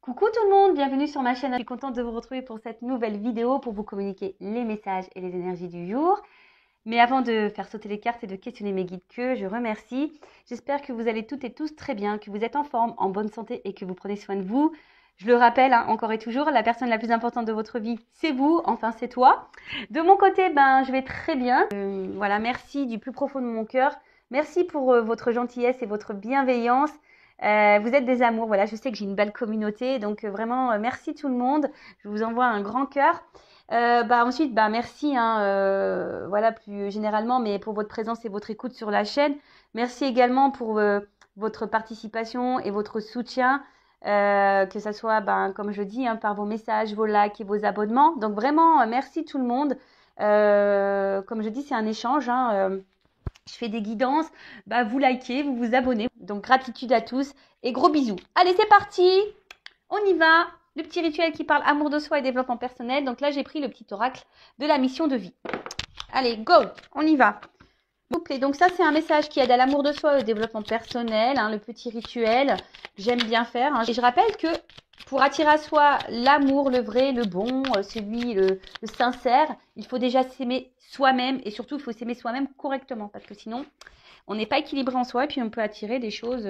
Coucou tout le monde, bienvenue sur ma chaîne. Je suis contente de vous retrouver pour cette nouvelle vidéo pour vous communiquer les messages et les énergies du jour. Mais avant de faire sauter les cartes et de questionner mes guides que je remercie, j'espère que vous allez toutes et tous très bien, que vous êtes en forme, en bonne santé et que vous prenez soin de vous. Je le rappelle encore et toujours, la personne la plus importante de votre vie, c'est vous, enfin c'est toi. De mon côté, je vais très bien. Voilà, merci du plus profond de mon cœur. Merci pour votre gentillesse et votre bienveillance. Vous êtes des amours, voilà, je sais que j'ai une belle communauté, donc vraiment merci tout le monde. Je vous envoie un grand cœur. Ensuite, merci, voilà, plus généralement, mais pour votre présence et votre écoute sur la chaîne. Merci également pour votre participation et votre soutien, que ça soit, comme je dis, par vos messages, vos likes et vos abonnements. Donc vraiment, merci tout le monde. Comme je dis, c'est un échange, je fais des guidances, vous likez, vous vous abonnez. Donc gratitude à tous et gros bisous. Allez, c'est parti, on y va. Le petit rituel qui parle amour de soi et développement personnel. Donc là, j'ai pris le petit oracle de la mission de vie. Allez, go, on y va. Donc ça, c'est un message qui aide à l'amour de soi et au développement personnel, le petit rituel que j'aime bien faire. Et je rappelle que pour attirer à soi l'amour, le vrai, le bon, celui, le sincère, il faut déjà s'aimer soi-même et surtout, il faut s'aimer soi-même correctement parce que sinon, on n'est pas équilibré en soi et puis on peut attirer des choses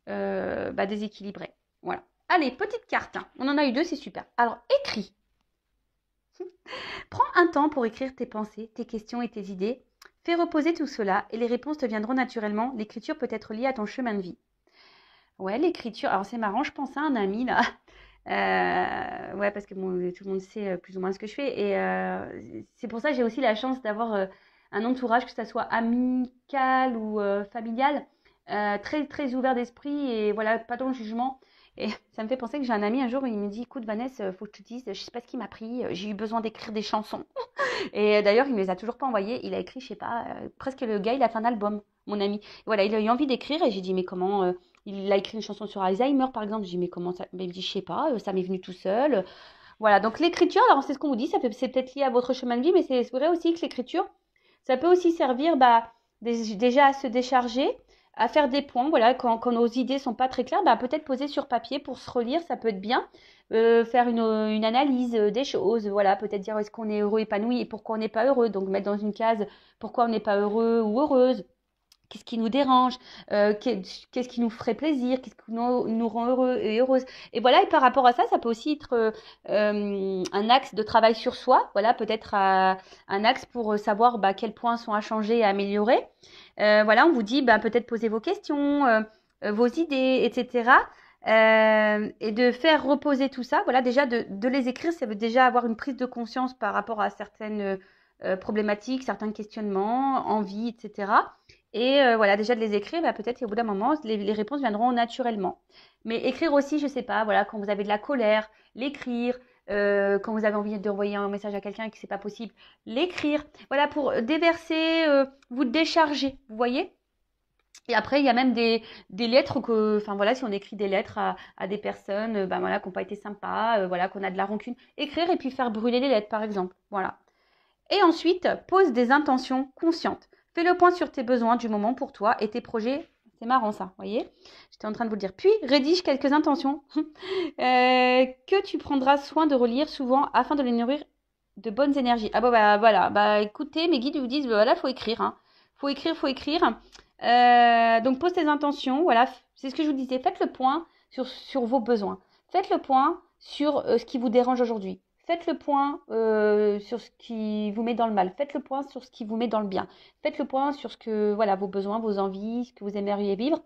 déséquilibrées. Voilà. Allez, petite carte. On en a eu deux, c'est super. Alors, écris. Prends un temps pour écrire tes pensées, tes questions et tes idées. Fais reposer tout cela et les réponses te viendront naturellement. L'écriture peut être liée à ton chemin de vie. Ouais, l'écriture. Alors, c'est marrant, je pense à un ami là. Ouais, parce que bon, tout le monde sait plus ou moins ce que je fais. Et c'est pour ça que j'ai aussi la chance d'avoir un entourage, que ce soit amical ou familial, très, très ouvert d'esprit et voilà, pas dans le jugement. Et ça me fait penser que j'ai un ami un jour, il me dit, écoute Vanessa, faut que je te dise, je sais pas ce qui m'a pris, j'ai eu besoin d'écrire des chansons. Et d'ailleurs, il me les a toujours pas envoyées. Il a écrit, je sais pas, presque le gars, il a fait un album, mon ami. Et voilà, il a eu envie d'écrire et j'ai dit, mais comment il a écrit une chanson sur Alzheimer, par exemple. J'ai dit, mais comment ça? Mais il me dit, je sais pas, ça m'est venu tout seul. Voilà, donc l'écriture, alors c'est ce qu'on vous dit, c'est peut-être lié à votre chemin de vie, mais c'est vrai aussi que l'écriture, ça peut aussi servir déjà à se décharger, à faire des points. Voilà, quand nos idées sont pas très claires, peut-être poser sur papier pour se relire, ça peut être bien. Faire une analyse des choses, voilà, peut-être dire est-ce qu'on est heureux, épanoui et pourquoi on n'est pas heureux. Donc mettre dans une case pourquoi on n'est pas heureux ou heureuse. Qu'est-ce qui nous dérange, qu'est-ce qui nous ferait plaisir, qu'est-ce qui nous rend heureux et heureuse. Et voilà, et par rapport à ça, ça peut aussi être un axe de travail sur soi. Voilà, peut-être un axe pour savoir quels points sont à changer et à améliorer. Voilà, on vous dit peut-être poser vos questions, vos idées, etc. Et de faire reposer tout ça. Voilà, déjà de les écrire, ça veut déjà avoir une prise de conscience par rapport à certaines problématiques, certains questionnements, envies, etc. Et voilà, déjà de les écrire, peut-être qu'au bout d'un moment, les réponses viendront naturellement. Mais écrire aussi, je sais pas, voilà, quand vous avez de la colère, l'écrire. Quand vous avez envie d'envoyer un message à quelqu'un et que c'est pas possible, l'écrire. Voilà, pour déverser, vous décharger, vous voyez. Et après, il y a même des lettres que, enfin voilà, si on écrit des lettres à des personnes, voilà, qui n'ont pas été sympas, voilà, qu'on a de la rancune, écrire et puis faire brûler les lettres, par exemple. Voilà. Et ensuite, pose des intentions conscientes. Fais le point sur tes besoins du moment pour toi et tes projets. C'est marrant ça, vous voyez. J'étais en train de vous le dire. Puis, rédige quelques intentions que tu prendras soin de relire souvent afin de les nourrir de bonnes énergies. Ah voilà. Écoutez, mes guides vous disent, voilà, faut écrire. Faut écrire. Donc, pose tes intentions. Voilà, c'est ce que je vous disais. Faites le point sur vos besoins. Faites le point sur ce qui vous dérange aujourd'hui. Faites le point sur ce qui vous met dans le mal. Faites le point sur ce qui vous met dans le bien. Faites le point sur ce que, voilà, vos besoins, vos envies, ce que vous aimeriez vivre.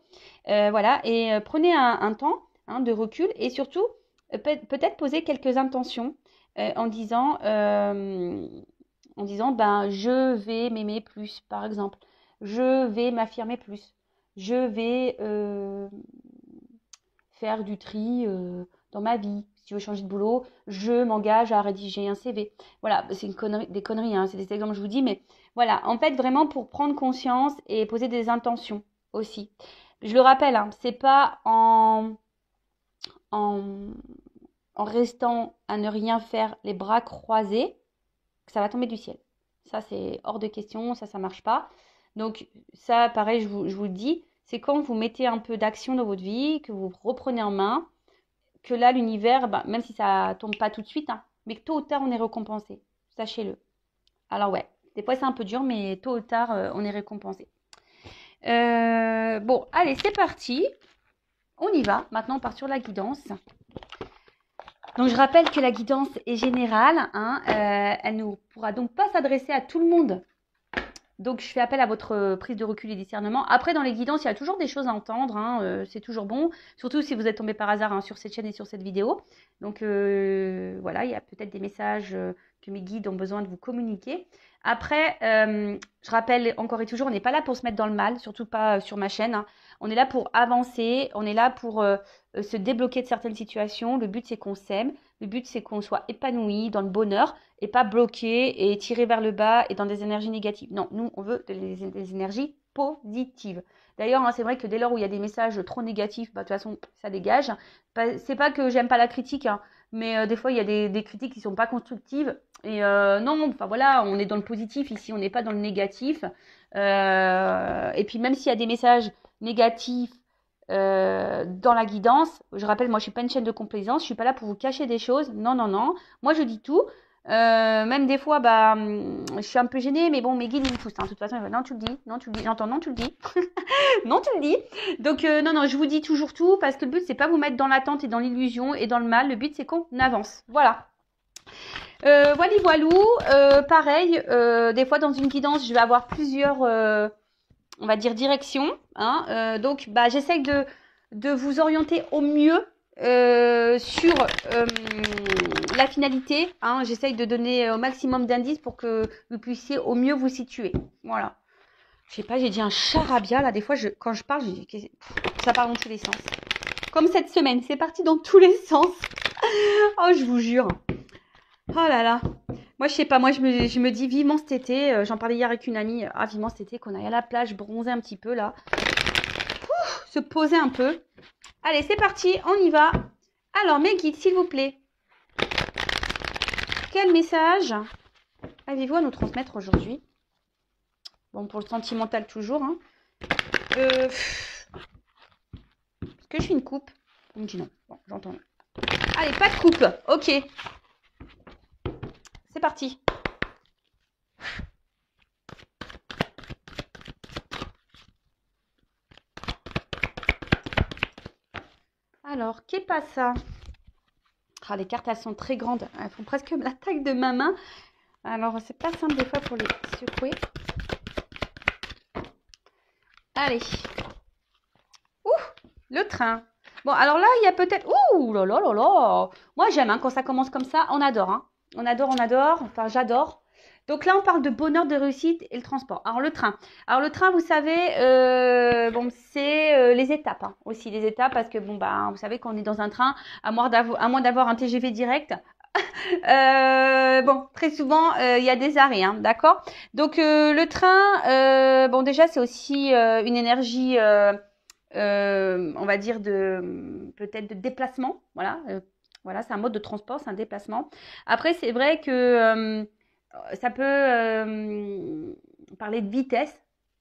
Voilà, et prenez un temps de recul et surtout, peut-être poser quelques intentions en disant, je vais m'aimer plus, par exemple. Je vais m'affirmer plus. Je vais faire du tri dans ma vie. Si tu veux changer de boulot, je m'engage à rédiger un CV. Voilà, c'est des conneries, c'est des exemples que je vous dis, mais voilà, en fait, vraiment pour prendre conscience et poser des intentions aussi. Je le rappelle, c'est pas en, en restant à ne rien faire les bras croisés que ça va tomber du ciel. Ça, c'est hors de question, ça marche pas. Donc ça, pareil, je vous le dis, c'est quand vous mettez un peu d'action dans votre vie, que vous reprenez en main, que là, l'univers, bah, même si ça tombe pas tout de suite, hein, mais que tôt ou tard, on est récompensé. Sachez-le. Alors ouais, des fois, c'est un peu dur, mais tôt ou tard, on est récompensé. Bon, allez, c'est parti. On y va. Maintenant, on part sur la guidance. Donc, je rappelle que la guidance est générale. Hein, elle ne pourra donc pas s'adresser à tout le monde. Donc, je fais appel à votre prise de recul et discernement. Après, dans les guidances, il y a toujours des choses à entendre. Hein, c'est toujours bon. Surtout si vous êtes tombé par hasard hein, sur cette chaîne et sur cette vidéo. Donc, voilà, il y a peut-être des messages que mes guides ont besoin de vous communiquer. Après, je rappelle encore et toujours, on n'est pas là pour se mettre dans le mal, surtout pas sur ma chaîne. Hein. On est là pour avancer, on est là pour se débloquer de certaines situations. Le but, c'est qu'on s'aime. Le but, c'est qu'on soit épanoui dans le bonheur et pas bloqué et tiré vers le bas et dans des énergies négatives. Non, nous, on veut des énergies positives. D'ailleurs, hein, c'est vrai que dès lors où il y a des messages trop négatifs, bah, de toute façon, ça dégage. C'est pas que j'aime pas la critique, hein, mais des fois, il y a des critiques qui sont pas constructives. Et non, enfin voilà, on est dans le positif ici, on n'est pas dans le négatif. Et puis, même s'il y a des messages négatifs, dans la guidance, je rappelle, moi je suis pas une chaîne de complaisance, je suis pas là pour vous cacher des choses, non, non, non, moi je dis tout, même des fois, bah, je suis un peu gênée, mais bon, mes guides ils me poussent, hein. De toute façon, ils vont, non, tu le dis, non, tu le dis, j'entends, non, tu le dis, non, tu le dis, donc non, non, je vous dis toujours tout, parce que le but c'est pas vous mettre dans l'attente et dans l'illusion et dans le mal, le but c'est qu'on avance, voilà. Voilà, voilou, pareil, des fois dans une guidance, je vais avoir plusieurs on va dire direction. Hein, donc, bah, j'essaye de vous orienter au mieux sur la finalité. Hein, j'essaye de donner au maximum d'indices pour que vous puissiez au mieux vous situer. Voilà. Je sais pas, j'ai dit un charabia là. Des fois, quand je parle, ça part dans tous les sens. Comme cette semaine, c'est parti dans tous les sens. Oh, je vous jure. Oh là là. Moi, je sais pas, moi, je me dis vivement cet été, j'en parlais hier avec une amie, vivement cet été qu'on aille à la plage, bronzer un petit peu là, se poser un peu. Allez, c'est parti, on y va. Alors, mes guides, s'il vous plaît, quel message avez-vous à nous transmettre aujourd'hui? Bon, pour le sentimental toujours. Hein. Est-ce que je fais une coupe? On me dit non. Bon, j'entends. Allez, pas de coupe. Ok. C'est parti. Alors, qu'est pas ça? Ah, les cartes, elles sont très grandes. Elles font presque la taille de ma main. Alors, c'est pas simple des fois pour les secouer. Allez. Ouh, le train. Bon, alors là, il y a peut-être... Ouh là là là là. Moi, j'aime hein, quand ça commence comme ça. On adore. Hein. On adore, on adore. Enfin, j'adore. Donc là, on parle de bonheur, de réussite et le transport. Alors, le train. Alors, le train, vous savez, bon, c'est les étapes. Hein, aussi, les étapes parce que, bon, bah, vous savez qu'on est dans un train, à moins d'avoir un TGV direct. Bon, très souvent, il y a des arrêts, hein, d'accord? Donc, le train, bon, déjà, c'est aussi une énergie, on va dire, peut-être de déplacement. Voilà, voilà, c'est un mode de transport, c'est un déplacement. Après, c'est vrai que ça peut parler de vitesse,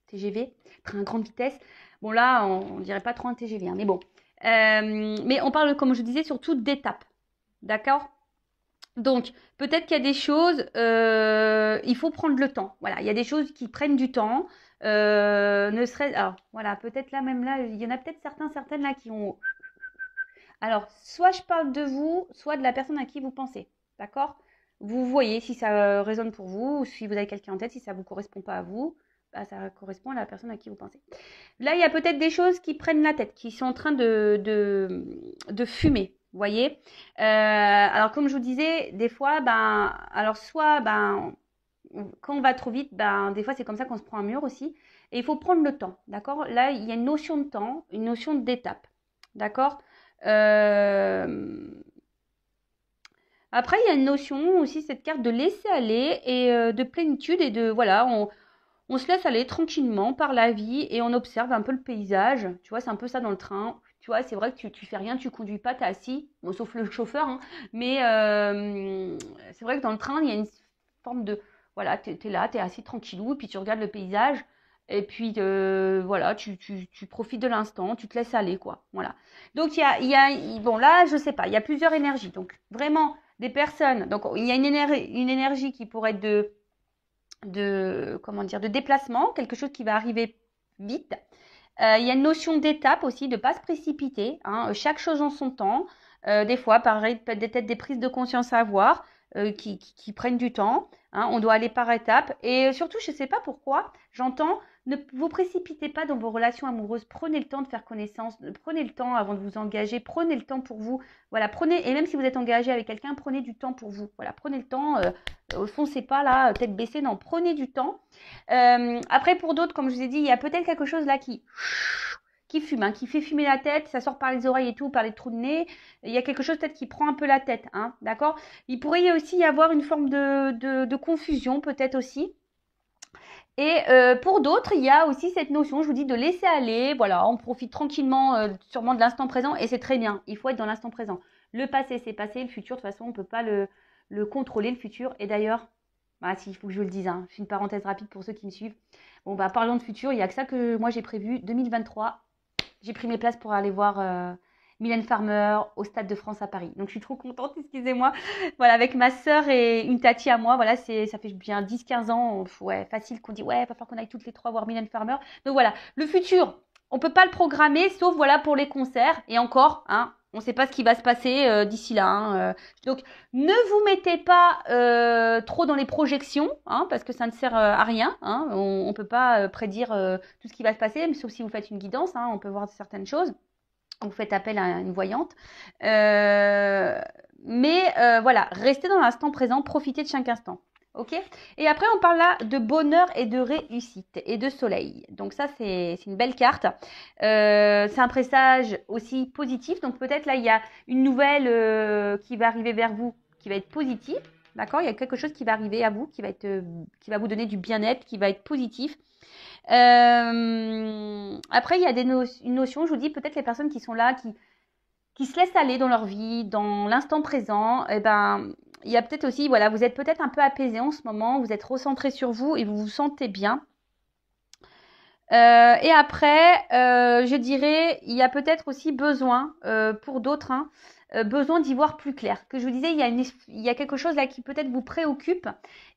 TGV, train à grande vitesse. Bon, là, on dirait pas trop un TGV, hein, mais bon. Mais on parle, comme je disais, surtout d'étapes. D'accord? Donc, peut-être qu'il y a des choses, il faut prendre le temps. Voilà, il y a des choses qui prennent du temps. Ne serait alors, voilà, peut-être là, même là, il y en a peut-être certaines là qui ont... Alors, soit je parle de vous, soit de la personne à qui vous pensez. D'accord? Vous voyez si ça résonne pour vous, ou si vous avez quelqu'un en tête, si ça ne vous correspond pas à vous, bah, ça correspond à la personne à qui vous pensez. Là, il y a peut-être des choses qui prennent la tête, qui sont en train de fumer. Vous voyez alors, comme je vous disais, des fois, ben, alors soit, ben, quand on va trop vite, ben, des fois, c'est comme ça qu'on se prend un mur aussi. Et il faut prendre le temps, d'accord? Là, il y a une notion de temps, une notion d'étape, d'accord? Après, il y a une notion aussi, cette carte de laisser aller et de plénitude et de, voilà, on se laisse aller tranquillement par la vie et on observe un peu le paysage. Tu vois, c'est un peu ça dans le train. Tu vois, c'est vrai que tu fais rien, tu conduis pas, tu es assis, bon, sauf le chauffeur, hein, mais c'est vrai que dans le train, il y a une forme de... Voilà, tu es là, tu es assis tranquillou, et puis tu regardes le paysage. Et puis, voilà, tu profites de l'instant, tu te laisses aller, quoi. Voilà. Donc, bon, là, je sais pas, il y a plusieurs énergies. Donc, vraiment, des personnes. Donc, il y a une énergie qui pourrait être comment dire, de déplacement, quelque chose qui va arriver vite. Il y a une notion d'étape aussi, de ne pas se précipiter, hein, chaque chose en son temps. Des fois, pareil, peut-être des prises de conscience à avoir qui prennent du temps. Hein, on doit aller par étapes. Et surtout, je ne sais pas pourquoi, j'entends, ne vous précipitez pas dans vos relations amoureuses. Prenez le temps de faire connaissance. Prenez le temps avant de vous engager. Prenez le temps pour vous. Voilà, prenez, et même si vous êtes engagé avec quelqu'un, prenez du temps pour vous. Voilà, prenez le temps. Foncez pas là, tête baissée. Non, prenez du temps. Après, pour d'autres, comme je vous ai dit, il y a peut-être quelque chose là qui fume, hein, qui fait fumer la tête, ça sort par les oreilles et tout, par les trous de nez. Il y a quelque chose peut-être qui prend un peu la tête, hein, d'accord? Il pourrait aussi y avoir une forme de confusion, peut-être aussi. Et pour d'autres, il y a aussi cette notion, je vous dis, de laisser aller. Voilà, on profite tranquillement, sûrement de l'instant présent, et c'est très bien. Il faut être dans l'instant présent. Le passé, c'est passé. Le futur, de toute façon, on ne peut pas le contrôler, le futur. Et d'ailleurs, bah, si, il faut que je le dise, hein, je fais une parenthèse rapide pour ceux qui me suivent. Bon, bah, parlons de futur, il n'y a que ça que moi j'ai prévu. 2023, j'ai pris mes places pour aller voir Mylène Farmer au Stade de France à Paris. Donc je suis trop contente, excusez-moi. Voilà, avec ma sœur et une tati à moi, voilà, ça fait bien 10-15 ans, ouais, facile qu'on dit, ouais, il va falloir qu'on aille toutes les trois voir Mylène Farmer. Donc voilà, le futur, on peut pas le programmer, sauf voilà pour les concerts. Et encore, hein, on ne sait pas ce qui va se passer d'ici là. Hein, donc ne vous mettez pas trop dans les projections, hein, parce que ça ne sert à rien. Hein, on ne peut pas prédire tout ce qui va se passer, sauf si vous faites une guidance, hein, on peut voir certaines choses. Vous faites appel à une voyante. Mais voilà, restez dans l'instant présent, profitez de chaque instant. Ok. Et après, on parle là de bonheur et de réussite et de soleil. Donc ça, c'est une belle carte. C'est un présage aussi positif. Donc peut-être là, il y a une nouvelle qui va arriver vers vous, qui va être positive. D'accord. Il y a quelque chose qui va arriver à vous, qui va vous donner du bien-être, qui va être positif. Après, il y a une notion, je vous dis, peut-être les personnes qui sont là, qui se laissent aller dans leur vie, dans l'instant présent, eh ben, il y a peut-être aussi, voilà, vous êtes peut-être un peu apaisé en ce moment, vous êtes recentré sur vous et vous vous sentez bien. Et après, je dirais, il y a peut-être aussi besoin, pour d'autres, hein, besoin d'y voir plus clair. Que je vous disais, il y a quelque chose là qui peut-être vous préoccupe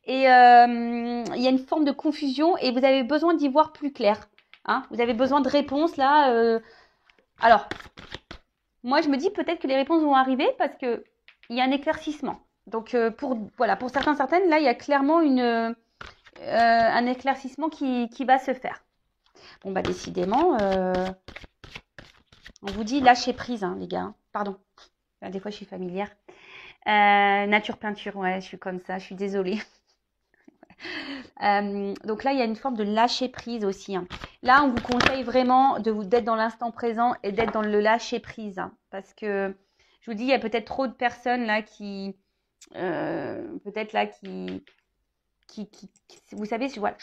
et il y a une forme de confusion et vous avez besoin d'y voir plus clair. Hein, vous avez besoin de réponses là. Alors, moi je me dis peut-être que les réponses vont arriver parce que il y a un éclaircissement. Donc voilà, pour certaines, là il y a clairement un éclaircissement qui va se faire. Bon, bah, décidément, on vous dit lâcher prise, hein, les gars. Pardon. Des fois, je suis familière. Nature peinture, ouais, je suis comme ça, je suis désolée. Donc là, il y a une forme de lâcher prise aussi. Hein. Là, on vous conseille vraiment d'être dans l'instant présent et d'être dans le lâcher prise. Hein, parce que, je vous dis, il y a peut-être trop de personnes là peut-être là vous savez, je vois, vous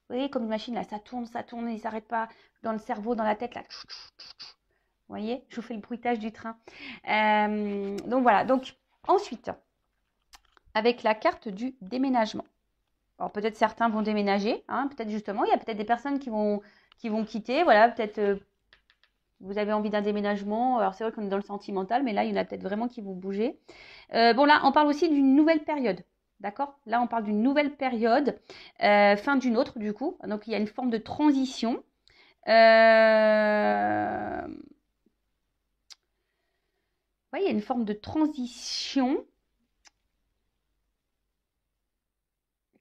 voyez, comme une machine là, ça tourne, et il s'arrête pas dans le cerveau, dans la tête là. Vous voyez, je vous fais le bruitage du train. Donc voilà, donc ensuite, avec la carte du déménagement. Alors peut-être certains vont déménager, hein, peut-être justement, il y a peut-être des personnes qui vont quitter, voilà, peut-être vous avez envie d'un déménagement, alors c'est vrai qu'on est dans le sentimental, mais là il y en a peut-être vraiment qui vont bouger. Bon là, on parle aussi d'une nouvelle période, d'accord? Là on parle d'une nouvelle période, fin d'une autre du coup, donc il y a une forme de transition. Oui, il y a une forme de transition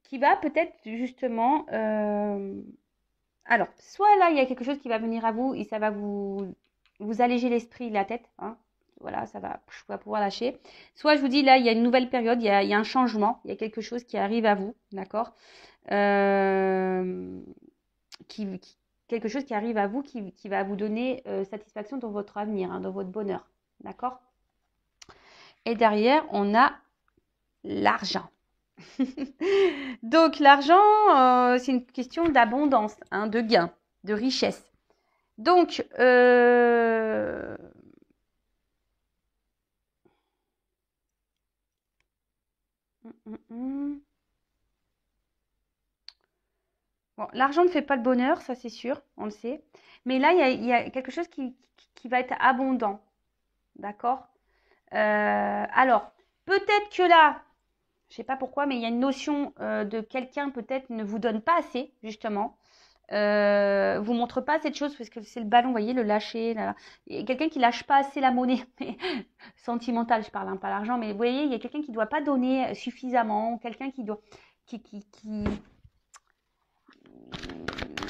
qui va peut-être justement... Alors, soit là, il y a quelque chose qui va venir à vous et ça va vous alléger l'esprit, la tête. Hein. Voilà, ça va pouvoir lâcher. Soit je vous dis, là, il y a une nouvelle période, il y a un changement, il y a quelque chose qui arrive à vous, d'accord euh, quelque chose qui arrive à vous qui va vous donner satisfaction dans votre avenir, hein, dans votre bonheur, d'accord. Et derrière, on a l'argent. Donc l'argent, c'est une question d'abondance, hein, de gain, de richesse. Donc, Bon, l'argent ne fait pas le bonheur, ça c'est sûr, on le sait. Mais là, il y a quelque chose qui va être abondant. D'accord? Alors, peut-être que là, je ne sais pas pourquoi, mais il y a une notion de quelqu'un peut-être ne vous donne pas assez, justement. Vous montre pas cette chose parce que c'est le ballon, vous voyez, le lâcher. Là. Il y a quelqu'un qui lâche pas assez la monnaie, sentimentale, je parle, hein, pas l'argent, mais vous voyez, il y a quelqu'un qui doit pas donner suffisamment, quelqu'un qui doit, qui,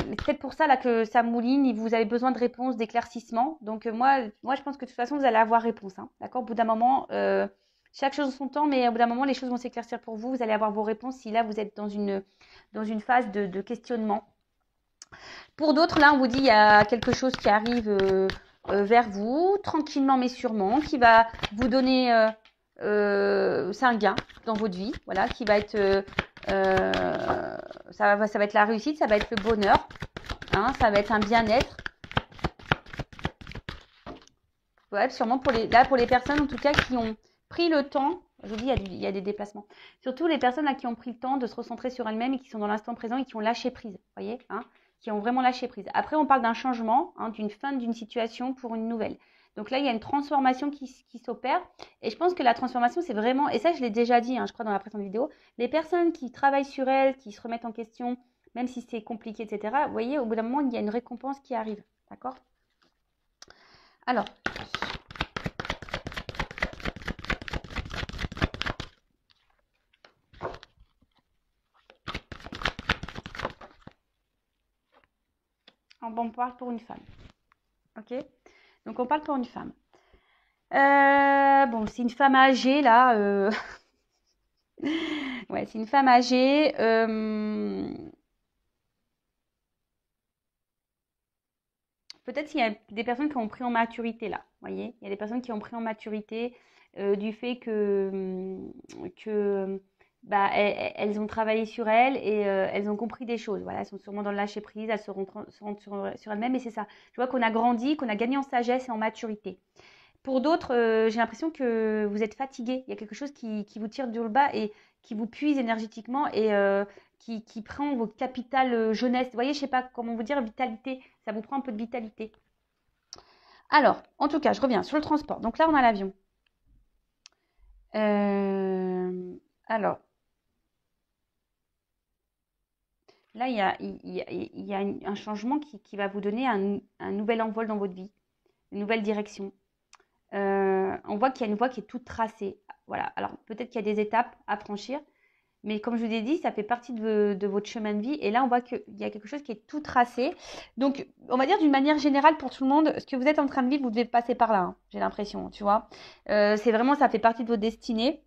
c'est peut-être pour ça là que ça mouline, vous avez besoin de réponses, d'éclaircissements. Donc moi, je pense que de toute façon, vous allez avoir réponse. Hein, d'accord? Au bout d'un moment, chaque chose en son temps, mais au bout d'un moment, les choses vont s'éclaircir pour vous. Vous allez avoir vos réponses si là, vous êtes dans une phase de questionnement. Pour d'autres, là, on vous dit il y a quelque chose qui arrive vers vous, tranquillement mais sûrement, qui va vous donner, c'est un gain dans votre vie, voilà, qui va être, ça va être la réussite, ça va être le bonheur, hein, ça va être un bien-être. Ouais, sûrement pour les personnes en tout cas qui ont pris le temps, je vous dis, il y a des déplacements. Surtout les personnes là qui ont pris le temps de se recentrer sur elles-mêmes et qui sont dans l'instant présent et qui ont lâché prise, vous voyez, hein, qui ont vraiment lâché prise. Après, on parle d'un changement, hein, d'une fin d'une situation pour une nouvelle. Donc là, il y a une transformation qui s'opère. Et je pense que la transformation, c'est vraiment, et ça, je l'ai déjà dit, hein, je crois, dans la précédente vidéo, les personnes qui travaillent sur elles, qui se remettent en question, même si c'est compliqué, etc., vous voyez, au bout d'un moment, il y a une récompense qui arrive. D'accord? Alors, on parle pour une femme. Ok? Donc, on parle pour une femme. Bon, c'est une femme âgée, là. Ouais, c'est une femme âgée. Peut-être qu'il y a des personnes qui ont pris en maturité, là. Vous voyez? Il y a des personnes qui ont pris en maturité du fait que bah, elles ont travaillé sur elles et elles ont compris des choses. Voilà, elles sont sûrement dans le lâcher prise, elles se rentrent sur elles-mêmes. Et c'est ça. Je vois qu'on a grandi, qu'on a gagné en sagesse et en maturité. Pour d'autres, j'ai l'impression que vous êtes fatigué. Il y a quelque chose qui vous tire du le bas et qui vous puise énergétiquement et qui prend votre capital jeunesse. Vous voyez, je ne sais pas comment vous dire, vitalité. Ça vous prend un peu de vitalité. Alors, en tout cas, je reviens sur le transport. Donc là, on a l'avion. Alors, là, il y a un changement qui va vous donner un nouvel envol dans votre vie, une nouvelle direction. On voit qu'il y a une voie qui est toute tracée. Voilà. Alors, peut-être qu'il y a des étapes à franchir, mais comme je vous ai dit, ça fait partie de votre chemin de vie. Et là, on voit qu'il y a quelque chose qui est tout tracé. Donc, on va dire d'une manière générale pour tout le monde, ce que vous êtes en train de vivre, vous devez passer par là, hein, j'ai l'impression, tu vois. C'est vraiment, ça fait partie de votre destinée.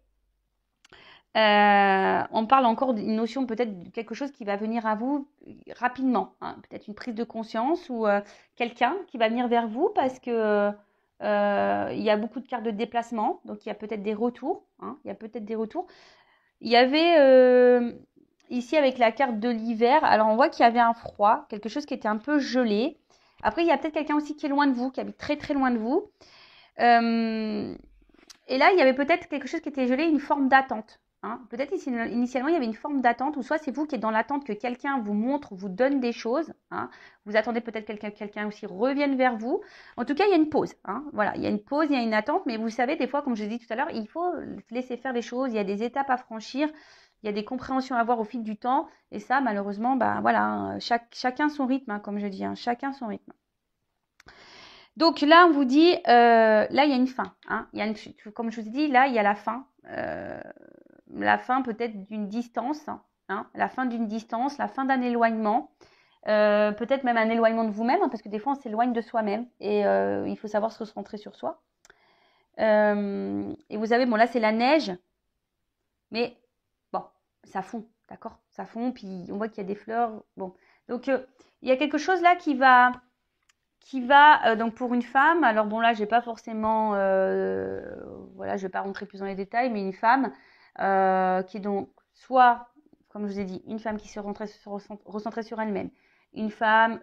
On parle encore d'une notion peut-être de quelque chose qui va venir à vous rapidement, hein. Peut-être une prise de conscience ou quelqu'un qui va venir vers vous parce que il y a beaucoup de cartes de déplacement, donc il y a peut-être des retours, hein, il y a peut-être des retours. Il y avait ici avec la carte de l'hiver, alors on voit qu'il y avait un froid, quelque chose qui était un peu gelé. Après, il y a peut-être quelqu'un aussi qui est loin de vous, qui habite très très loin de vous. Et là, il y avait peut-être quelque chose qui était gelé, une forme d'attente. Hein. Peut-être ici, initialement, il y avait une forme d'attente, ou soit c'est vous qui êtes dans l'attente que quelqu'un vous montre, vous donne des choses. Hein. Vous attendez peut-être que quelqu'un aussi revienne vers vous. En tout cas, il y a une pause. Hein. Voilà, il y a une pause, il y a une attente, mais vous savez, des fois, comme je l'ai dit tout à l'heure, il faut laisser faire les choses. Il y a des étapes à franchir, il y a des compréhensions à avoir au fil du temps. Et ça, malheureusement, bah, voilà, hein, chacun son rythme, hein, comme je dis, hein, chacun son rythme. Donc là, on vous dit, là, il y a une fin. Hein. Comme je vous ai dit, là, il y a la fin. La fin peut-être d'une distance. Hein, la fin d'une distance, la fin d'un éloignement. Peut-être même un éloignement de vous-même, hein, parce que des fois, on s'éloigne de soi-même. Et il faut savoir se recentrer sur soi. Et vous savez, bon, là, c'est la neige. Mais bon, ça fond, d'accord? Ça fond, puis on voit qu'il y a des fleurs. Bon, donc, il y a quelque chose là qui va donc pour une femme, alors bon là j'ai pas forcément voilà, je vais pas rentrer plus dans les détails, mais une femme qui est donc soit, comme je vous ai dit, une femme qui se recentrer sur elle-même, une femme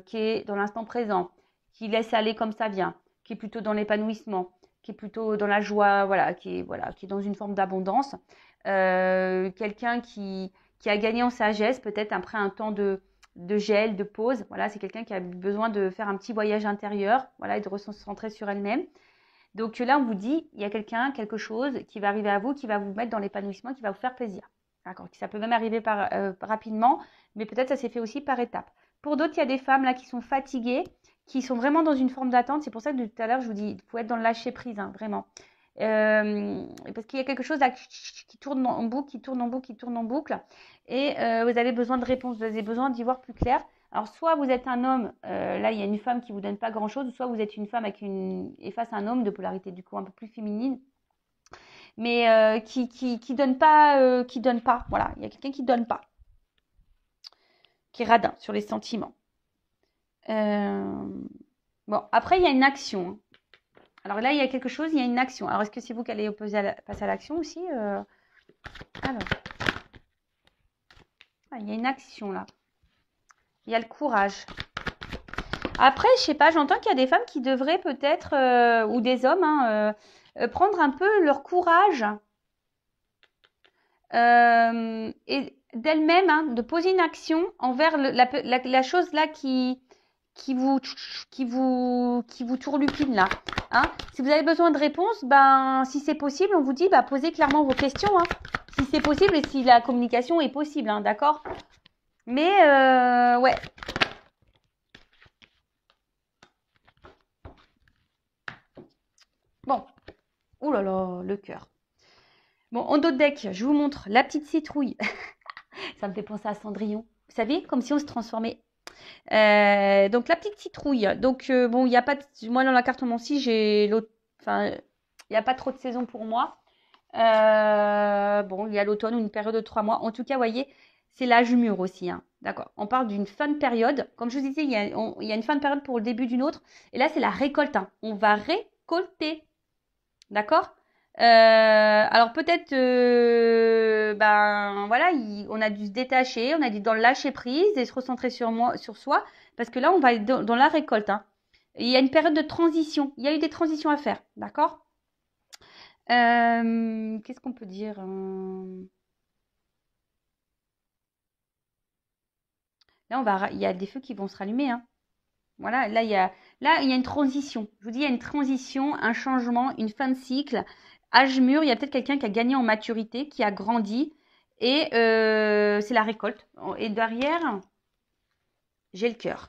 qui est dans l'instant présent, qui laisse aller comme ça vient, qui est plutôt dans l'épanouissement, qui est plutôt dans la joie, voilà, qui est dans une forme d'abondance, quelqu'un qui a gagné en sagesse, peut-être après un temps de gel, de pause. Voilà, c'est quelqu'un qui a besoin de faire un petit voyage intérieur, voilà, et de se recentrer sur elle-même. Donc là, on vous dit, il y a quelqu'un, quelque chose qui va arriver à vous, qui va vous mettre dans l'épanouissement, qui va vous faire plaisir. D'accord. Ça peut même arriver rapidement, mais peut-être ça s'est fait aussi par étapes. Pour d'autres, il y a des femmes là qui sont fatiguées, qui sont vraiment dans une forme d'attente. C'est pour ça que tout à l'heure, je vous dis, il faut être dans le lâcher prise, hein, vraiment. Parce qu'il y a quelque chose là qui tourne en boucle, qui tourne en boucle, qui tourne en boucle. Et vous avez besoin de réponses, vous avez besoin d'y voir plus clair. Alors, soit vous êtes un homme, là, il y a une femme qui vous donne pas grand-chose, soit vous êtes une femme et face à un homme de polarité, du coup, un peu plus féminine, mais qui donne pas, voilà. Il y a quelqu'un qui donne pas, qui est radin sur les sentiments. Bon, après, il y a une action. Hein. Alors là, il y a quelque chose, il y a une action. Alors, est-ce que c'est vous qui allez passer à l'action aussi Alors, il y a une action là. Il y a le courage. Après, je sais pas, j'entends qu'il y a des femmes qui devraient peut-être, ou des hommes, hein, prendre un peu leur courage et d'elle-même, hein, de poser une action envers la chose là qui vous tourlupine là. Hein. Si vous avez besoin de réponses, ben si c'est possible, on vous dit posez clairement vos questions. Hein, si c'est possible et si la communication est possible, hein, d'accord. Mais ouais. Bon. Ouh là là, le cœur. Bon, en dos de deck, je vous montre la petite citrouille. Ça me fait penser à Cendrillon. Vous savez, comme si on se transformait. Donc, la petite citrouille. Donc, bon, il n'y a pas de... Moi, dans la cartomancie, j'ai l'autre... Enfin, il n'y a pas trop de saison pour moi. Bon, il y a l'automne ou une période de 3 mois. En tout cas, vous voyez, c'est l'âge mûr aussi. Hein. D'accord. On parle d'une fin de période. Comme je vous disais, il y a une fin de période pour le début d'une autre. Et là, c'est la récolte. Hein. On va récolter. D'accord. Alors peut-être, ben voilà, on a dû se détacher, on a dû dans le lâcher prise et se recentrer sur soi, parce que là on va être dans la récolte. Hein. Il y a une période de transition, il y a eu des transitions à faire, d'accord. Qu'est-ce qu'on peut dire Là il y a des feux qui vont se rallumer. Hein. Voilà, là il y a une transition. Je vous dis, il y a une transition, un changement, une fin de cycle. Âge mûr, il y a peut-être quelqu'un qui a gagné en maturité, qui a grandi, et c'est la récolte. Et derrière, j'ai le cœur.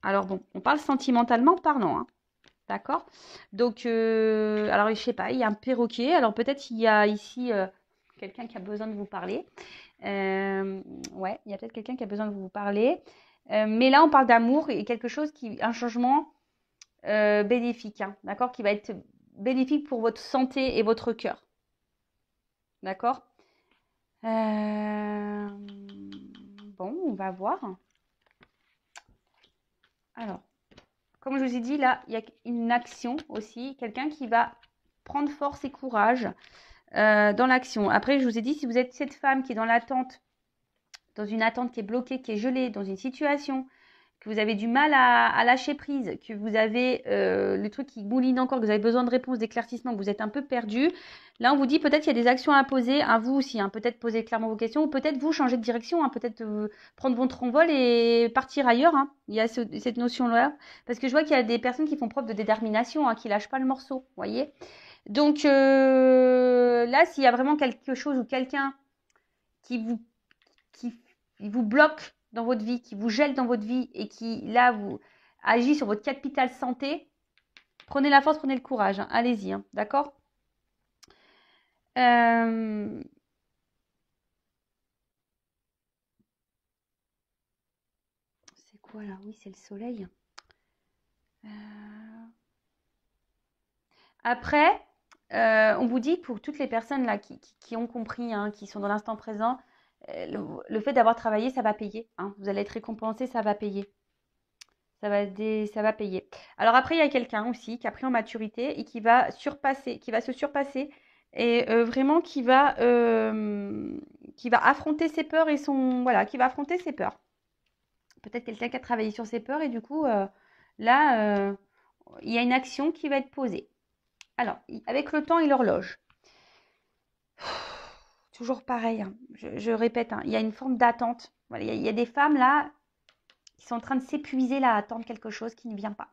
Alors bon, on parle sentimentalement parlant, hein. D'accord. Donc, alors je sais pas, il y a un perroquet. Alors peut-être il y a ici quelqu'un qui a besoin de vous parler. Ouais, il y a peut-être quelqu'un qui a besoin de vous parler. Mais là, on parle d'amour et quelque chose un changement bénéfique, hein, d'accord, qui va être bénéfique pour votre santé et votre cœur. D'accord. Bon, on va voir. Alors, comme je vous ai dit, là, il y a une action aussi. Quelqu'un qui va prendre force et courage dans l'action. Après, je vous ai dit, si vous êtes cette femme qui est dans l'attente, dans une attente qui est bloquée, qui est gelée, dans une situation que vous avez du mal à lâcher prise, que vous avez le truc qui mouline encore, que vous avez besoin de réponses, d'éclaircissements, que vous êtes un peu perdu, là on vous dit peut-être qu'il y a des actions à poser, à vous aussi, hein, peut-être poser clairement vos questions, ou peut-être vous changer de direction, hein, peut-être prendre votre envol et partir ailleurs. Hein. Il y a cette notion-là, parce que je vois qu'il y a des personnes qui font preuve de détermination, hein, qui lâchent pas le morceau, vous voyez. Donc là, s'il y a vraiment quelque chose ou quelqu'un qui vous bloque dans votre vie, qui vous gèle dans votre vie et qui, là, vous agit sur votre capital santé, prenez la force, prenez le courage. Hein. Allez-y, hein, d'accord. C'est quoi là? Oui, c'est le soleil. Après, on vous dit pour toutes les personnes là qui ont compris, hein, qui sont dans l'instant présent, le fait d'avoir travaillé, ça va payer. Hein. Vous allez être récompensé, ça va payer. Ça va payer. Alors après, il y a quelqu'un aussi qui a pris en maturité et qui va se surpasser et vraiment qui va affronter ses peurs et qui va affronter ses peurs. Peut-être quelqu'un qui a travaillé sur ses peurs et du coup, là, il y a une action qui va être posée. Alors, avec le temps et l'horloge. toujours pareil, hein. Je répète, hein, il y a une forme d'attente. Voilà, il y a des femmes là qui sont en train de s'épuiser là à attendre quelque chose qui ne vient pas.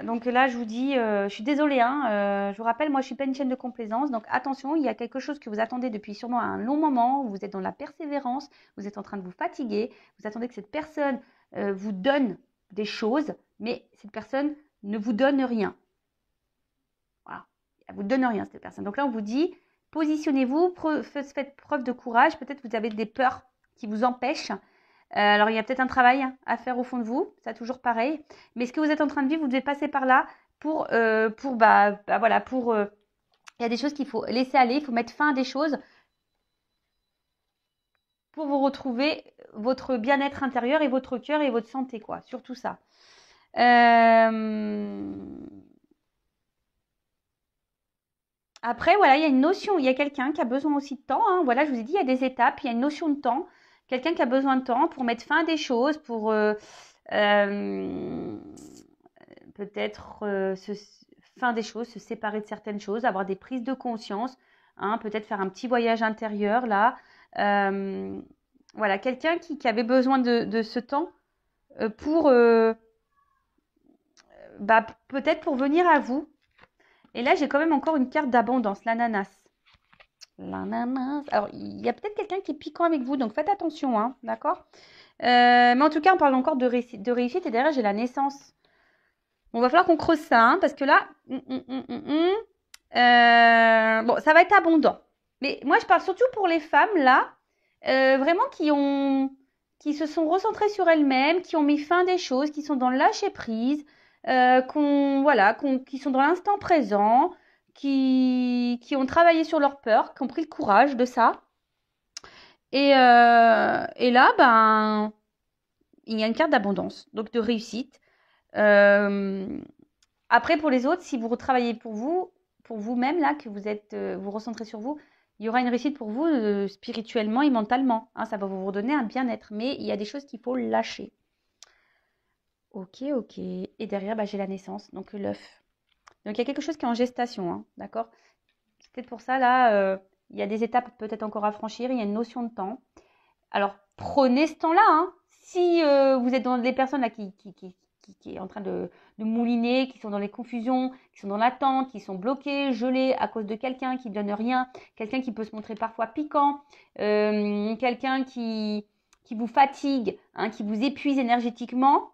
Donc là, je vous dis, je suis désolée, hein, je vous rappelle, moi, je ne suis pas une chaîne de complaisance. Donc attention, il y a quelque chose que vous attendez depuis sûrement un long moment, où vous êtes dans la persévérance, vous êtes en train de vous fatiguer, vous attendez que cette personne vous donne des choses, mais cette personne ne vous donne rien. Voilà, elle ne vous donne rien, cette personne. Donc là, on vous dit, positionnez-vous, faites preuve de courage. Peut-être que vous avez des peurs qui vous empêchent. Alors, il y a peut-être un travail à faire au fond de vous, ça toujours pareil. Mais ce que vous êtes en train de vivre, vous devez passer par là pour voilà, il y a des choses qu'il faut laisser aller, il faut mettre fin à des choses pour vous retrouver votre bien-être intérieur et votre cœur et votre santé, quoi. Surtout ça. Après, voilà, il y a une notion, il y a quelqu'un qui a besoin aussi de temps, hein. Voilà, je vous ai dit, il y a des étapes, il y a une notion de temps. Quelqu'un qui a besoin de temps pour mettre fin à des choses, pour peut-être fin des choses, se séparer de certaines choses, avoir des prises de conscience, hein, peut-être faire un petit voyage intérieur là. Voilà, quelqu'un qui avait besoin de ce temps pour peut-être pour venir à vous. Et là, j'ai quand même encore une carte d'abondance, l'ananas. L'ananas. Alors, il y a peut-être quelqu'un qui est piquant avec vous, donc faites attention, hein, d'accord? Mais en tout cas, on parle encore de réussite et derrière, j'ai la naissance. Bon, va falloir qu'on creuse ça, hein, parce que là, bon, ça va être abondant. Mais moi, je parle surtout pour les femmes, là, vraiment qui se sont recentrées sur elles-mêmes, qui ont mis fin à des choses, qui sont dans le lâcher-prise, qui sont dans l'instant présent, qui ont travaillé sur leur peur, qui ont pris le courage de ça. Et là, ben, il y a une carte d'abondance, donc de réussite. Après, pour les autres, si vous retravaillez pour vous-même, là, que vous êtes, vous recentrez sur vous, il y aura une réussite pour vous spirituellement et mentalement, hein, ça va vous redonner un bien-être. Mais il y a des choses qu'il faut lâcher. Ok. Et derrière, j'ai la naissance, donc l'œuf. Donc, il y a quelque chose qui est en gestation, hein, d'accord? C'est peut-être pour ça, là, il y a des étapes peut-être encore à franchir, il y a une notion de temps. Alors, prenez ce temps-là, hein. Si vous êtes dans des personnes là, qui est en train de mouliner, qui sont dans les confusions, qui sont dans l'attente, qui sont bloquées, gelées à cause de quelqu'un qui ne donne rien, quelqu'un qui peut se montrer parfois piquant, quelqu'un qui vous fatigue, hein, qui vous épuise énergétiquement.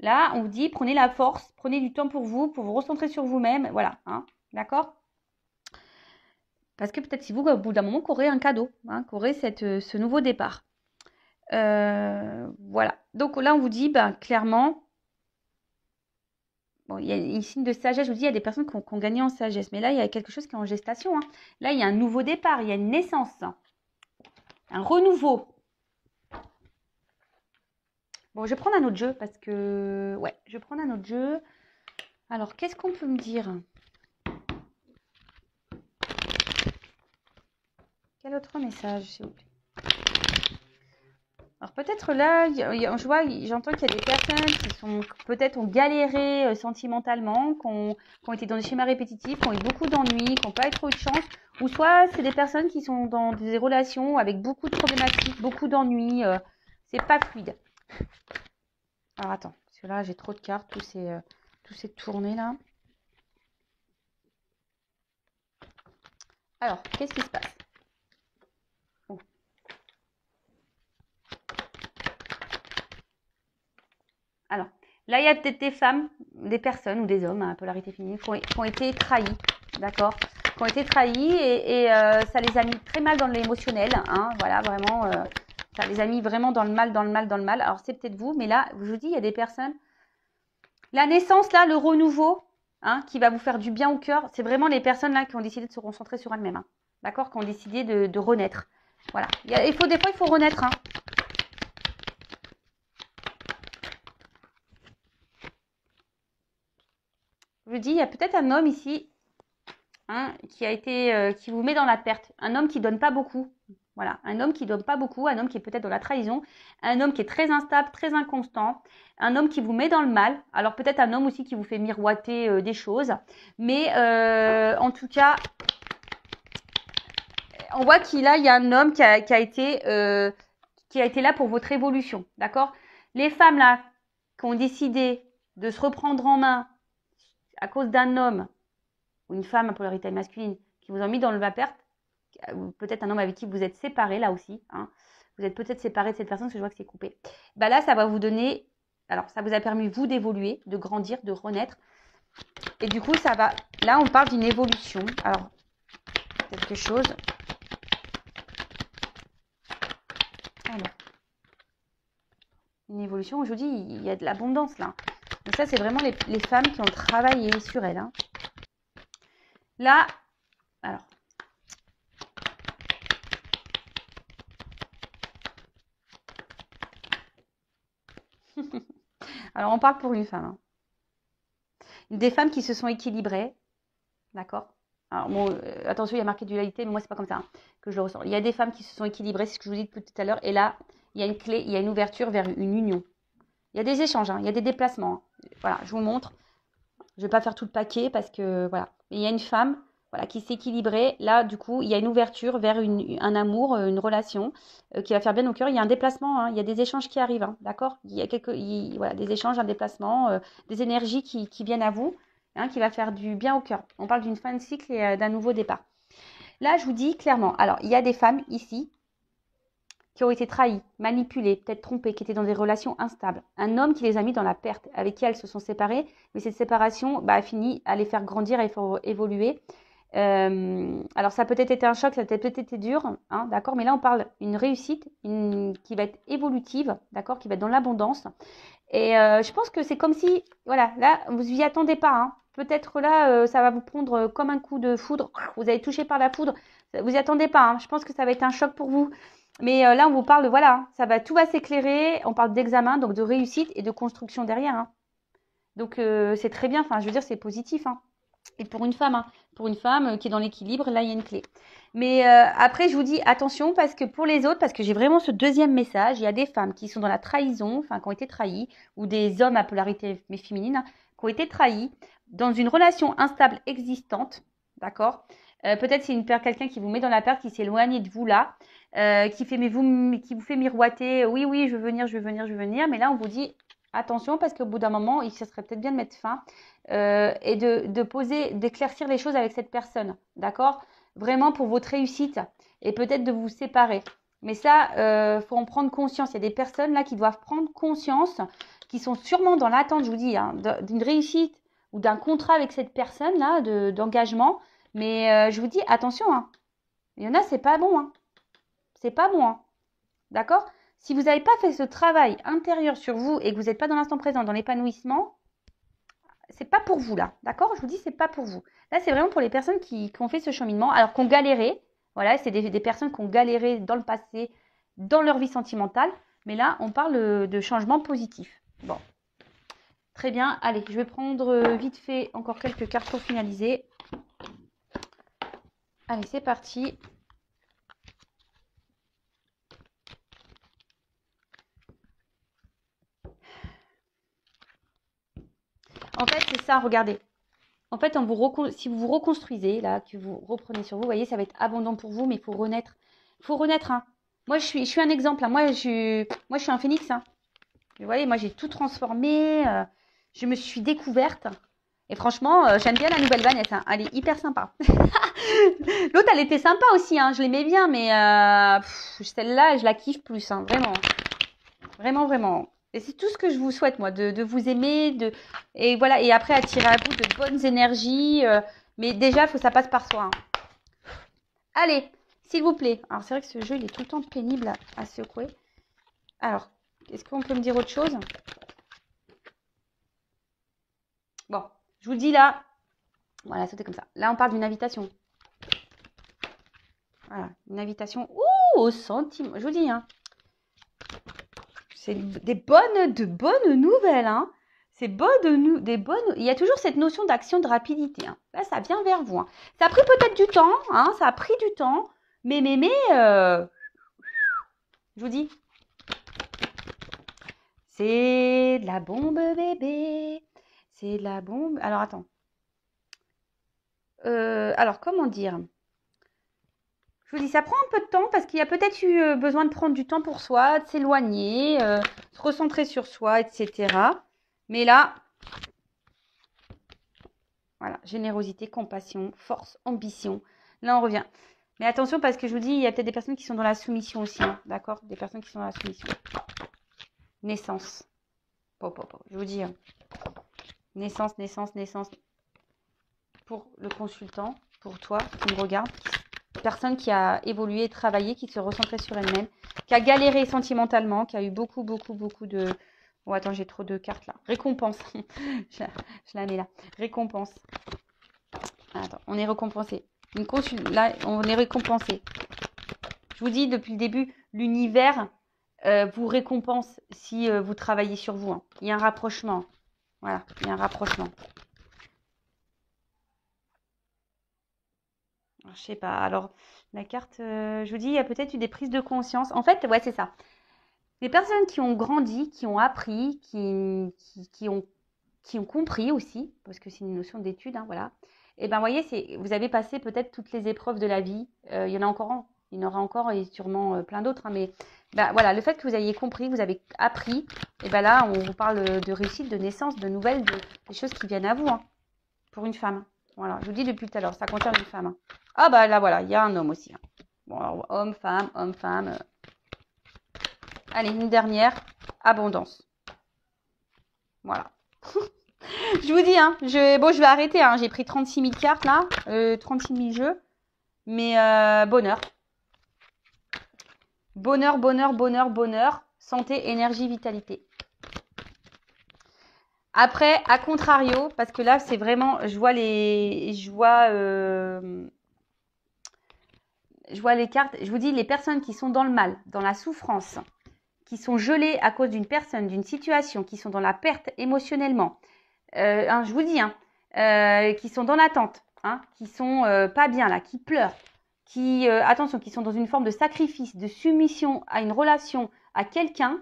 Là, on vous dit, prenez la force, prenez du temps pour vous recentrer sur vous-même. Voilà, hein, d'accord? Parce que peut-être si vous, au bout d'un moment, qu'aurez un cadeau, hein, qu'aurez ce nouveau départ. Voilà. Donc là, on vous dit, clairement, bon, il y a un signe de sagesse. Je vous dis, il y a des personnes qui ont gagné en sagesse. Mais là, il y a quelque chose qui est en gestation, hein. Là, il y a un nouveau départ, il y a une naissance, hein. Un renouveau. Bon, je vais prendre un autre jeu parce que... Ouais, je vais prendre un autre jeu. Alors, qu'est-ce qu'on peut me dire? Quel autre message, s'il vous plaît? Alors peut-être là, j'entends qu'il y a des personnes qui sont peut-être ont galéré sentimentalement, qui ont été dans des schémas répétitifs, qui ont eu beaucoup d'ennuis, qui n'ont pas eu trop de chance, ou soit c'est des personnes qui sont dans des relations avec beaucoup de problématiques, beaucoup d'ennuis, c'est pas fluide. Alors attends, parce que là j'ai trop de cartes, tout s'est tourné là. Alors, qu'est-ce qui se passe? Alors, là, il y a peut-être des femmes, des personnes ou des hommes à polarité féminine qui ont été trahis, d'accord? Qui ont été trahis et ça les a mis très mal dans l'émotionnel, hein, voilà, vraiment, ça les a mis vraiment dans le mal. Alors, c'est peut-être vous, mais là, je vous dis, il y a des personnes. La naissance, là, le renouveau, hein, qui va vous faire du bien au cœur, c'est vraiment les personnes là qui ont décidé de se concentrer sur elles-mêmes, hein, d'accord? Qui ont décidé de renaître. Voilà. Des fois, il faut renaître, hein. Je vous dis, il y a peut-être un homme ici, hein, qui vous met dans la perte. Un homme qui donne pas beaucoup. Voilà, un homme qui donne pas beaucoup, un homme qui est peut-être dans la trahison, un homme qui est très instable, très inconstant, un homme qui vous met dans le mal. Alors peut-être un homme aussi qui vous fait miroiter des choses. Mais en tout cas, On voit qu'il y a un homme qui a été là pour votre évolution, d'accord? Les femmes là qui ont décidé de se reprendre en main à cause d'un homme ou une femme à polarité masculine qui vous ont mis dans le va-perte, ou peut-être un homme avec qui vous êtes séparés là aussi, hein. Vous êtes peut-être séparés de cette personne parce que je vois que c'est coupé. Bah là, ça va vous donner, alors ça vous a permis vous d'évoluer, de grandir, de renaître. Et du coup, ça va, là on parle d'une évolution. Alors, quelque chose. Alors, une évolution, je vous dis, il y a de l'abondance là. Donc ça, c'est vraiment les femmes qui ont travaillé sur elles, hein. Là, alors. Alors, on parle pour une femme, hein. Des femmes qui se sont équilibrées, d'accord? Alors, bon, attention, il y a marqué dualité, mais moi, c'est pas comme ça, hein, que je le ressens. Il y a des femmes qui se sont équilibrées, c'est ce que je vous dis depuis tout à l'heure, et là, il y a une clé, il y a une ouverture vers une union. Il y a des échanges, hein, il y a des déplacements, hein. Voilà, je vous montre. Je vais pas faire tout le paquet parce que, voilà. Il y a une femme, voilà, qui s'est équilibrée. Là, du coup, il y a une ouverture vers un amour, une relation qui va faire bien au cœur. Il y a un déplacement, hein, il y a des échanges qui arrivent, hein, d'accord? Il y a voilà, des échanges, un déplacement, des énergies qui viennent à vous, hein, qui va faire du bien au cœur. On parle d'une fin de cycle et d'un nouveau départ. Là, je vous dis clairement, alors, il y a des femmes ici qui ont été trahies, manipulées, peut-être trompées, qui étaient dans des relations instables. Un homme qui les a mis dans la perte, avec qui elles se sont séparées, mais cette séparation a fini à les faire grandir et faire évoluer. Alors ça a peut-être été un choc, ça a peut-être été dur, hein, d'accord, mais là on parle d'une réussite qui va être évolutive, d'accord, qui va être dans l'abondance. Et je pense que c'est comme si, voilà, là vous y attendez pas, hein. Peut-être là ça va vous prendre comme un coup de foudre, vous allez toucher par la foudre, vous y attendez pas, hein. Je pense que ça va être un choc pour vous. Mais là, on vous parle de, voilà, tout va s'éclairer. On parle d'examen, donc de réussite et de construction derrière, hein. Donc, c'est très bien. Enfin, je veux dire, c'est positif, hein. Et pour une femme, hein, qui est dans l'équilibre, là, il y a une clé. Mais après, je vous dis attention parce que pour les autres, parce que j'ai vraiment ce deuxième message, il y a des femmes qui sont dans la trahison, enfin, qui ont été trahies, ou des hommes à polarité féminine, hein, qui ont été trahis dans une relation instable existante, d'accord? Peut-être c'est quelqu'un qui vous met dans la perte, qui s'éloigne de vous là, qui vous fait miroiter, oui, oui, je veux venir, je veux venir, je veux venir. Mais là, on vous dit attention parce qu'au bout d'un moment, il serait peut-être bien de mettre fin et d'éclaircir les choses avec cette personne, d'accord? Vraiment pour votre réussite et peut-être de vous séparer. Mais ça, faut en prendre conscience. Il y a des personnes là qui doivent prendre conscience, qui sont sûrement dans l'attente, je vous dis, hein, d'une réussite ou d'un contrat avec cette personne là, d'engagement. Mais je vous dis attention, hein. Il y en a, c'est pas bon, hein. C'est pas bon, hein. D'accord? Si vous n'avez pas fait ce travail intérieur sur vous et que vous n'êtes pas dans l'instant présent, dans l'épanouissement, c'est pas pour vous là. D'accord? Je vous dis, c'est pas pour vous. Là, c'est vraiment pour les personnes qui ont fait ce cheminement, alors qu'on galéré. Voilà, c'est des personnes qui ont galéré dans le passé, dans leur vie sentimentale. Mais là, on parle de changement positif. Bon. Très bien. Allez, je vais prendre vite fait encore quelques cartes pour finaliser. Allez, c'est parti. En fait, c'est ça, regardez. En fait, si vous vous reconstruisez, là, que vous reprenez sur vous, voyez, ça va être abondant pour vous, mais il faut renaître. Il faut renaître, hein. Moi, je suis un exemple, hein. Moi, je suis un phénix, hein. Vous voyez, moi, j'ai tout transformé. Je me suis découverte. Et franchement, j'aime bien la nouvelle Vanessa, hein. Elle est hyper sympa. L'autre, elle était sympa aussi, hein. Je l'aimais bien, mais celle-là, je la kiffe plus, hein. Vraiment. Vraiment, vraiment. Et c'est tout ce que je vous souhaite, moi, de vous aimer, et voilà, et après attirer à vous de bonnes énergies. Mais déjà, il faut que ça passe par soi, hein. Allez, s'il vous plaît. Alors, c'est vrai que ce jeu, il est tout le temps pénible à secouer. Alors, est-ce qu'on peut me dire autre chose? Bon, je vous le dis là. Voilà, c'était comme ça. Là, on parle d'une invitation. Voilà, une invitation. Ouh, au centime. Je vous dis, hein. C'est de bonnes nouvelles, hein. C'est des bonnes. Il y a toujours cette notion d'action, de rapidité, hein. Là, ça vient vers vous, hein. Ça a pris peut-être du temps, hein. Ça a pris du temps, mais, je vous dis, c'est de la bombe, bébé. C'est de la bombe. Alors, attends. Alors, comment dire? Je vous dis, ça prend un peu de temps parce qu'il y a peut-être eu besoin de prendre du temps pour soi, de s'éloigner, se recentrer sur soi, etc. Mais là, voilà, générosité, compassion, force, ambition. Là, on revient. Mais attention parce que je vous dis, il y a peut-être des personnes qui sont dans la soumission aussi, hein, d'accord? Des personnes qui sont dans la soumission. Naissance. Je vous dis, naissance. Pour le consultant, pour toi qui me regarde, personne qui a évolué, travaillé, qui se recentrait sur elle-même, qui a galéré sentimentalement, qui a eu beaucoup de... Oh, attends, j'ai trop de cartes là. Récompense. je la mets là. Récompense. Attends, on est récompensé. Là, on est récompensé. Je vous dis, depuis le début, l'univers vous récompense si vous travaillez sur vous. Hein. Il y a un rapprochement. Voilà, il y a un rapprochement. Alors, je sais pas. Alors, la carte, je vous dis, il y a peut-être eu des prises de conscience. En fait, ouais, c'est ça. Les personnes qui ont grandi, qui ont appris, qui ont compris aussi, parce que c'est une notion d'étude, hein, voilà. Et ben, vous voyez, vous avez passé peut-être toutes les épreuves de la vie. Il y en a encore, il y en aura encore et sûrement plein d'autres. Hein, mais ben, voilà, le fait que vous ayez compris, que vous avez appris, et ben là, on vous parle de réussite, de naissance, de nouvelles, des choses qui viennent à vous, hein, pour une femme. Voilà, je vous dis depuis tout à l'heure, ça concerne une femme. Hein. Ah bah là, voilà, il y a un homme aussi. Hein. Bon, alors, homme, femme. Allez, une dernière, abondance. Voilà. Je vous dis, hein, je vais arrêter. Hein, j'ai pris 36 000 cartes là, 36 000 jeux. Mais bonheur. Bonheur. Santé, énergie, vitalité. Après, à contrario, parce que là, c'est vraiment, je vois les cartes. Je vous dis, les personnes qui sont dans le mal, dans la souffrance, qui sont gelées à cause d'une personne, d'une situation, qui sont dans la perte émotionnellement. Je vous dis, qui sont dans l'attente, hein, qui sont pas bien là, qui pleurent, attention, qui sont dans une forme de sacrifice, de soumission à une relation, à quelqu'un,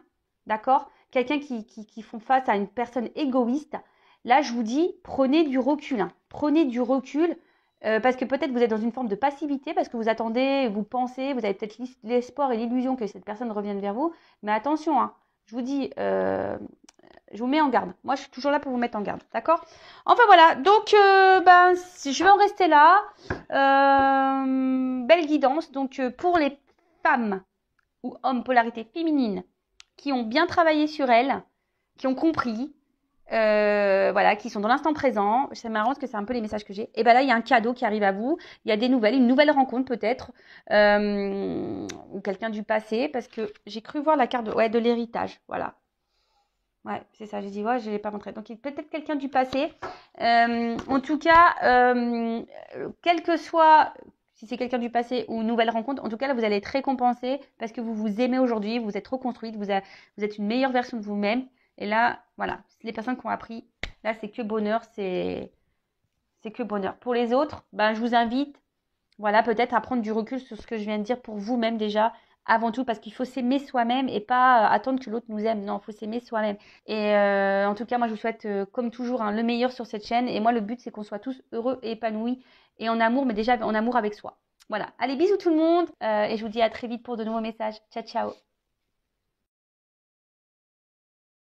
d'accord? Quelqu'un qui font face à une personne égoïste. Là, je vous dis, prenez du recul. Hein. Prenez du recul parce que peut-être vous êtes dans une forme de passivité, parce que vous attendez, vous pensez, vous avez peut-être l'espoir et l'illusion que cette personne revienne vers vous. Mais attention, hein, je vous dis, je vous mets en garde. Moi, je suis toujours là pour vous mettre en garde. D'accord? Enfin, voilà. Donc, je vais en rester là. Belle guidance. Donc, pour les femmes ou hommes polarité féminine qui ont bien travaillé sur elles, qui ont compris, voilà, qui sont dans l'instant présent. C'est marrant parce que c'est un peu les messages que j'ai. Et ben là, il y a un cadeau qui arrive à vous. Il y a des nouvelles, une nouvelle rencontre peut-être, ou quelqu'un du passé, parce que j'ai cru voir la carte de l'héritage. Voilà. Ouais, c'est ça, j'ai dit, ouais, je ne l'ai pas montré. Donc, peut-être quelqu'un du passé. En tout cas, quel que soit, si c'est quelqu'un du passé ou une nouvelle rencontre, en tout cas, là, vous allez être récompensé parce que vous vous aimez aujourd'hui, vous êtes reconstruite, vous êtes une meilleure version de vous-même. Et là, voilà, les personnes qui ont appris, là, c'est que bonheur, c'est que bonheur. Pour les autres, je vous invite, voilà, peut-être à prendre du recul sur ce que je viens de dire pour vous-même déjà, avant tout, parce qu'il faut s'aimer soi-même et pas attendre que l'autre nous aime. Non, il faut s'aimer soi-même. Et en tout cas, moi, je vous souhaite, comme toujours, le meilleur sur cette chaîne. Et moi, le but, c'est qu'on soit tous heureux et épanouis et en amour, mais déjà en amour avec soi. Voilà. Allez, bisous tout le monde. Et je vous dis à très vite pour de nouveaux messages. Ciao, ciao.